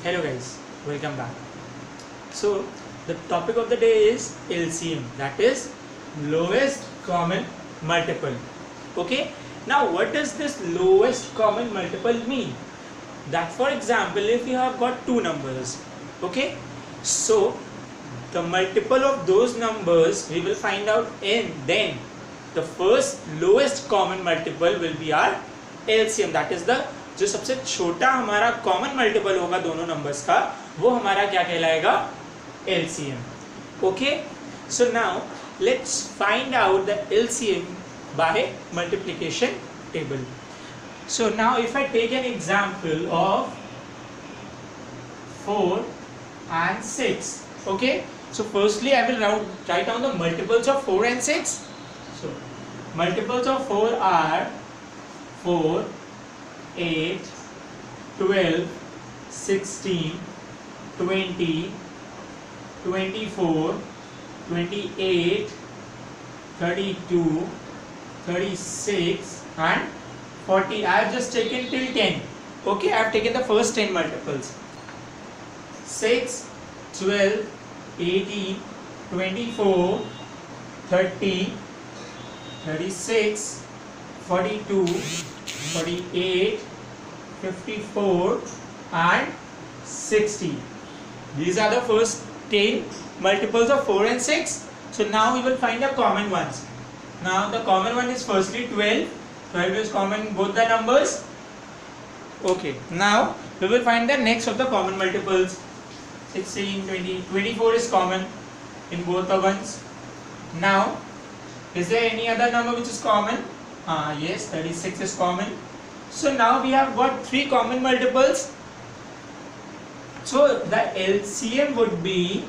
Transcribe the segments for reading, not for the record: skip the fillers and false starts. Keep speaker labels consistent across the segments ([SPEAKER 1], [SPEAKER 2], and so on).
[SPEAKER 1] Hello guys, welcome back. So the topic of the day is LCM, that is lowest common multiple. Okay, now what does this lowest common multiple mean? That for example, if you have got two numbers, okay, so the multiple of those numbers we will find out, and then the first lowest common multiple will be our LCM, that is the जो सबसे छोटा हमारा common multiple होगा दोनों numbers का, वो हमारा क्या कहलाएगा, LCM. Okay, so now let's find out the LCM by multiplication table. So now if I take an example of 4 and 6. Okay, so firstly I will write down the multiples of 4 and 6. So multiples of 4 are 4, 8, 12, 16, 20, 24, 28, 32, 36 and 40. I have just taken till 10. Okay, I have taken the first 10 multiples. 6, 12, 18, 24, 30, 36, 42, 48, 54 and 60. These are the first 10 multiples of 4 and 6. So now we will find the common ones. Now the common one is firstly 12. 12 is common in both the numbers. Okay, now we will find the next of the common multiples. 16, 20, 24 is common in both the ones. Now, is there any other number which is common? Yes, 36 is common. So now we have got three common multiples. So the LCM would be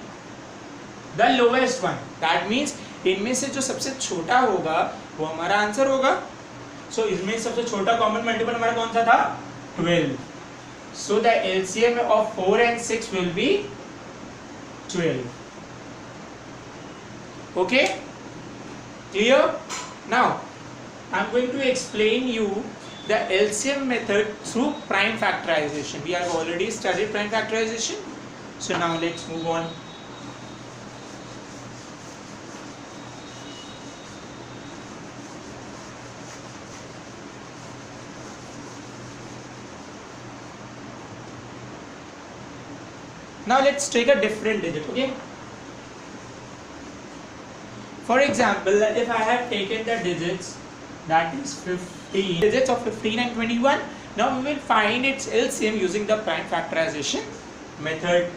[SPEAKER 1] the lowest one. That means इनमें से जो सबसे छोटा होगा वो हमारा answer होगा. So इसमें सबसे छोटा common multiple हमारा कौन सा था? 12. So the LCM of 4 and 6 will be 12. Okay? Clear? Now I am going to explain you the LCM method through prime factorization. We have already studied prime factorization. So now let's move on. Now let's take a different digit, okay? For example, if I have taken the digits, that is 15, digits of 15 and 21, now we will find its LCM using the prime factorization method.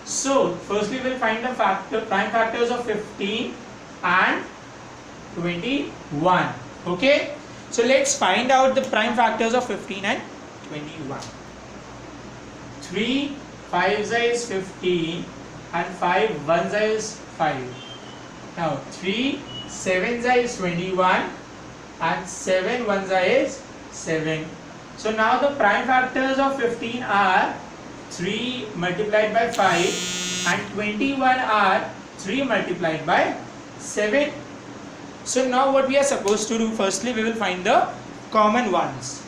[SPEAKER 1] So firstly we will find the prime factors of 15 and 21. Okay, so let's find out the prime factors of 15 and 21. 3 5 is 15 and 5 1 is 5. Now 3 7 is 21 and 7 1 is 7. So now the prime factors of 15 are 3 multiplied by 5 and 21 are 3 multiplied by 7. So now what we are supposed to do, firstly we will find the common ones.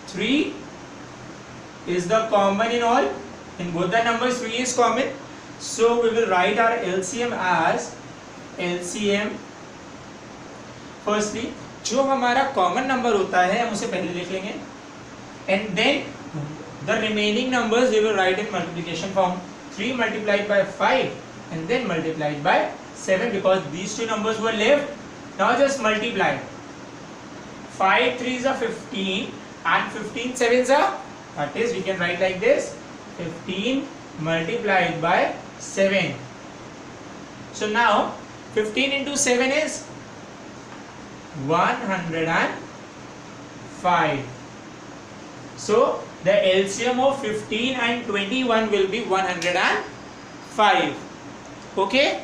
[SPEAKER 1] 3 is the common in all, in both the numbers 3 is common. So we will write our LCM as LCM. Firstly जो हमारा common number होता है हम उसे पहले लिख लेंगे, and then the remaining numbers we will write in multiplication form. 3 multiplied by 5 and then multiplied by 7, because these two numbers were left. Now just multiply. 5 3s are 15 and 15 7s are, that is we can write like this, 15 multiplied by 7. So now 15 into 7 is 105. So the LCM of 15 and 21 will be 105. Okay?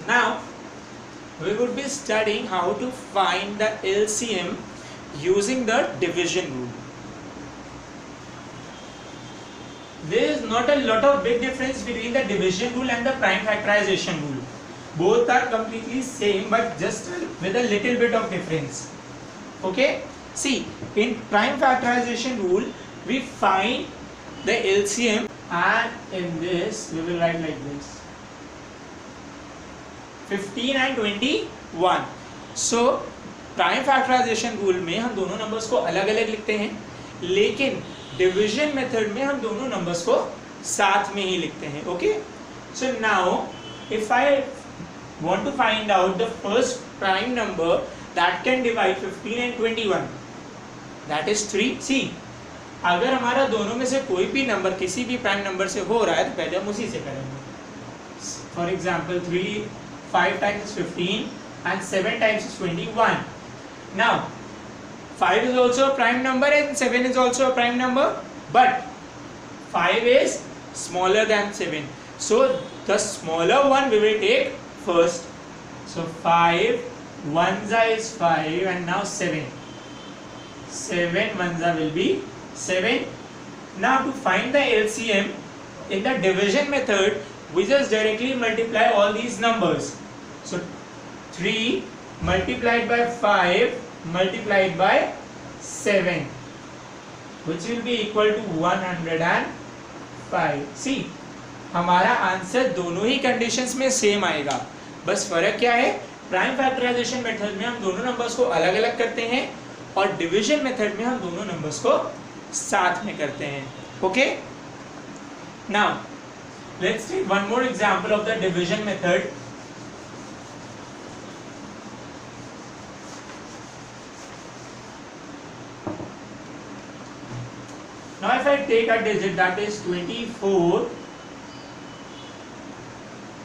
[SPEAKER 1] Now we would be studying how to find the LCM using the division rule. There is not a lot of big difference between the division rule and the prime factorization rule. both are completely same but just with a little bit of difference. Okay, see, in prime factorization rule we find the LCM, and in this we will write like this 15 and 21. So prime factorisation rule में हम दोनों numbers को अलग अलग लिखते हैं, लेकिन division method में हम दोनों नंबर्स को साथ में ही लिखते हैं. Okay, so now if I want to find out the first prime number that can divide 15 and 21, that is 3. See, अगर हमारा दोनों में से कोई भी नंबर किसी भी प्राइम नंबर से हो रहा है तो पहले हम उसी से करेंगे. For example 5 times 15 and 7 times 21. Now 5 is also a prime number and 7 is also a prime number, but 5 is smaller than 7, so the smaller one we will take first. So 5 ones is 5 and now 7 ones will be 7. Now to find the LCM in the division method we just directly multiply all these numbers. So 3 multiplied by 5 multiplied by 7, which will be equal to 105. See, हमारा answer दोनों ही conditions में same आएगा, बस फर्क क्या है, prime factorisation method में हम दोनों नंबर्स को अलग अलग करते हैं और डिवीजन मेथड में हम दोनों नंबर्स को साथ में करते हैं. Okay, now let's take one more example of the division method. Now if I take a digit that is 24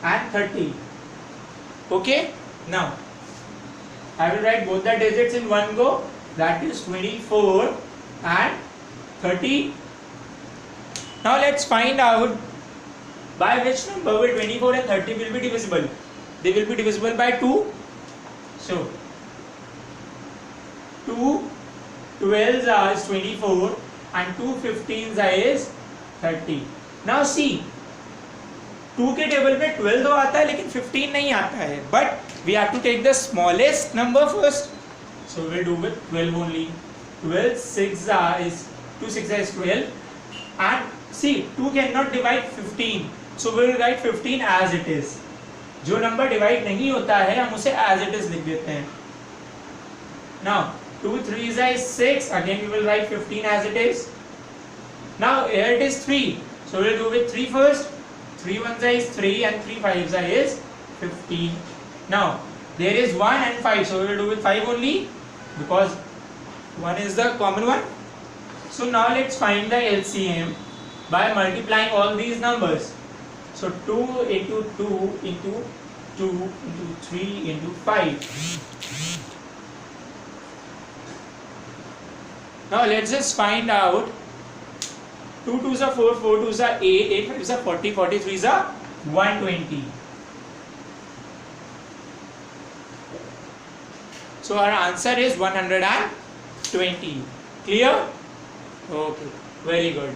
[SPEAKER 1] and 30. Okay, now I will write both the digits in one go, that is 24 and 30. Now let's find out by which number will 24 and 30 will be divisible. They will be divisible by 2. So 2 12s are 24 and 2 15s is 30. Now see, 2 के table में 12 तो आता है लेकिन 15 नहीं आता है, but we have to take the smallest number first, so we will do with 12 only. 12 6 is 2 6 is 12, and see 2 cannot divide 15, so we will write 15 as it is. जो नंबर डिवाइड नहीं होता है हम उसे as it is लिख देते हैं. Now 2 3s is 6, again we will write 15 as it is. Now here it is 3, so we will do with 3 first. 3 1s is 3 and 3 5s is 15. Now there is 1 and 5, so we will do with 5 only because 1 is the common one. So now let's find the LCM by multiplying all these numbers. So 2 into 2 into 2 into 3 into 5. Now let's just find out. 2 2s are 4, 4 2s are 8, 8 5s are 40, 43s are 120. So our answer is 120. Clear? Okay, very good.